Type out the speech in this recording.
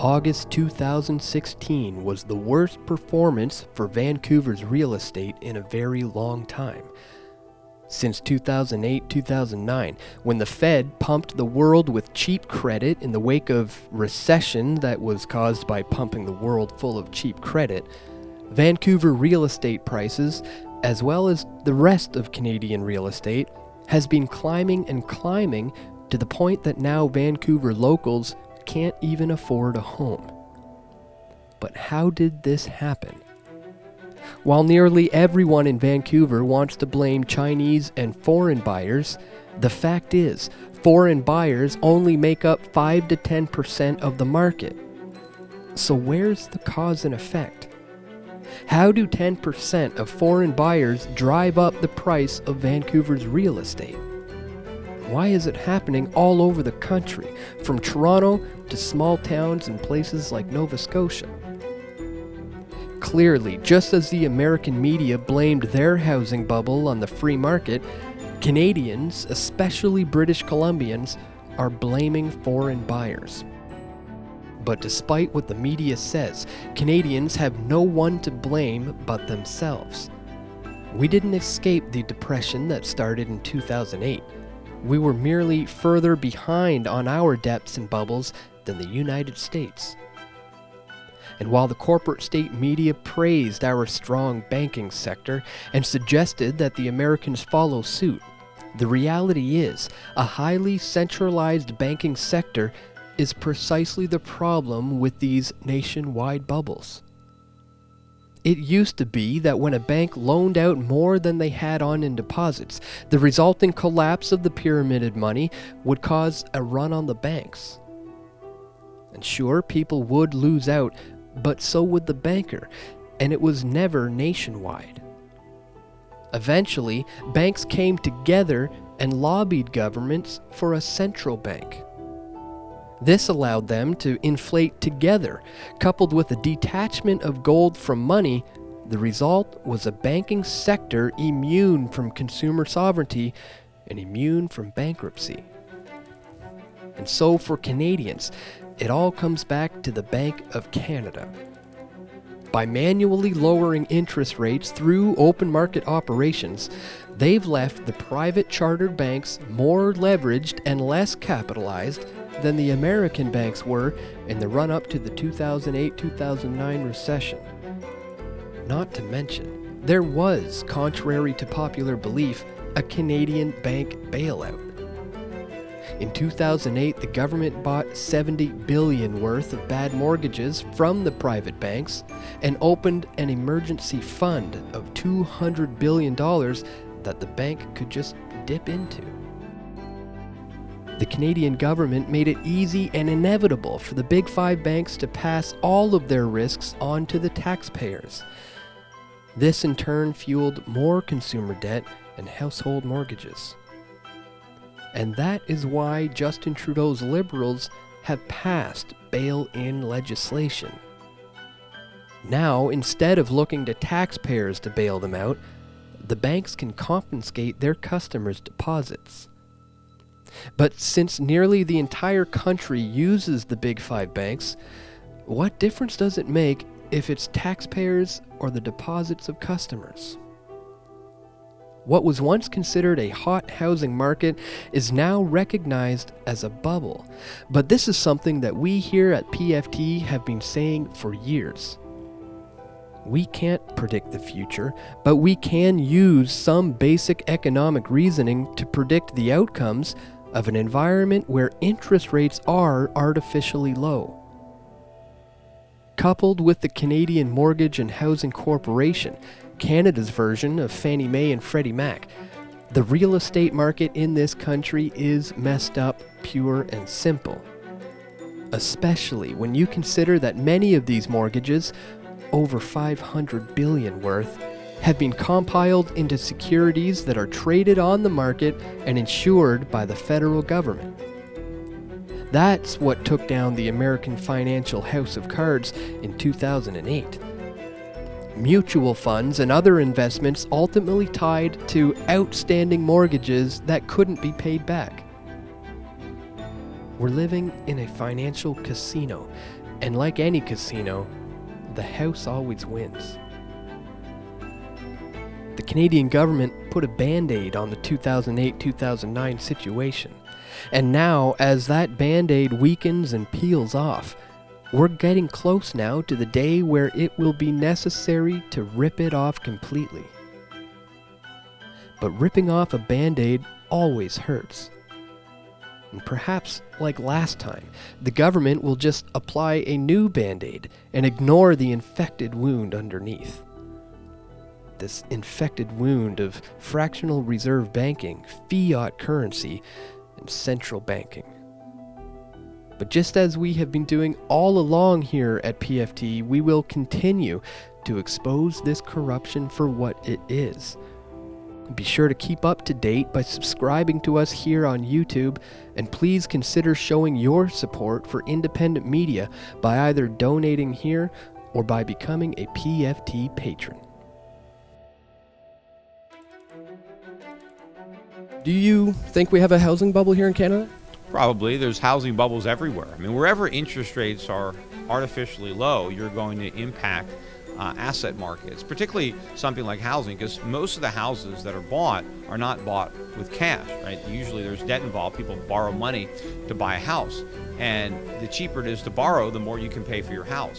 August 2016 was the worst performance for Vancouver's real estate in a very long time. Since 2008-2009, when the Fed pumped the world with cheap credit in the wake of recession that was caused by pumping the world full of cheap credit, Vancouver real estate prices, as well as the rest of Canadian real estate, has been climbing and climbing to the point that now Vancouver locals can't even afford a home. But how did this happen? While nearly everyone in Vancouver wants to blame Chinese and foreign buyers, the fact is, foreign buyers only make up 5 to 10% of the market. So where's the cause and effect? How do 10% of foreign buyers drive up the price of Vancouver's real estate? Why is it happening all over the country, from Toronto to small towns and places like Nova Scotia? Clearly, just as the American media blamed their housing bubble on the free market, Canadians, especially British Columbians, are blaming foreign buyers. But despite what the media says, Canadians have no one to blame but themselves. We didn't escape the depression that started in 2008. We were merely further behind on our debts and bubbles than the United States. And while the corporate state media praised our strong banking sector and suggested that the Americans follow suit, the reality is a highly centralized banking sector is precisely the problem with these nationwide bubbles. It used to be that when a bank loaned out more than they had on in deposits, the resulting collapse of the pyramided money would cause a run on the banks. And sure, people would lose out, but so would the banker, and it was never nationwide. Eventually, banks came together and lobbied governments for a central bank. This allowed them to inflate together. Coupled with a detachment of gold from money, the result was a banking sector immune from consumer sovereignty and immune from bankruptcy. And so for Canadians, it all comes back to the Bank of Canada. By manually lowering interest rates through open market operations, they've left the private chartered banks more leveraged and less capitalized than the American banks were in the run-up to the 2008-2009 recession. Not to mention, there was, contrary to popular belief, a Canadian bank bailout. In 2008, the government bought $70 billion worth of bad mortgages from the private banks and opened an emergency fund of $200 billion that the bank could just dip into. The Canadian government made it easy and inevitable for the Big Five banks to pass all of their risks on to the taxpayers. This in turn fueled more consumer debt and household mortgages. And that is why Justin Trudeau's Liberals have passed bail-in legislation. Now, instead of looking to taxpayers to bail them out, the banks can confiscate their customers' deposits. But since nearly the entire country uses the Big Five banks, what difference does it make if it's taxpayers or the deposits of customers? What was once considered a hot housing market is now recognized as a bubble. But this is something that we here at PFT have been saying for years. We can't predict the future, but we can use some basic economic reasoning to predict the outcomes of an environment where interest rates are artificially low. Coupled with the Canadian Mortgage and Housing Corporation, Canada's version of Fannie Mae and Freddie Mac, the real estate market in this country is messed up, pure and simple. Especially when you consider that many of these mortgages, over $500 billion worth, have been compiled into securities that are traded on the market and insured by the federal government. That's what took down the American financial house of cards in 2008. Mutual funds and other investments ultimately tied to outstanding mortgages that couldn't be paid back. We're living in a financial casino, And like any casino, the house always wins. The Canadian government put a band-aid on the 2008-2009 situation. And now, as that band-aid weakens and peels off, we're getting close now to the day where it will be necessary to rip it off completely. But ripping off a band-aid always hurts. And perhaps, like last time, the government will just apply a new band-aid and ignore the infected wound underneath. This infected wound of fractional reserve banking, fiat currency, and central banking. But just as we have been doing all along here at PFT, we will continue to expose this corruption for what it is. Be sure to keep up to date by subscribing to us here on YouTube, and please consider showing your support for independent media by either donating here or by becoming a PFT patron. Do you think we have a housing bubble here in Canada? Probably. There's housing bubbles everywhere. I mean, wherever interest rates are artificially low, you're going to impact asset markets, particularly something like housing, because most of the houses that are bought are not bought with cash, right? Usually there's debt involved. People borrow money to buy a house. And the cheaper it is to borrow, the more you can pay for your house.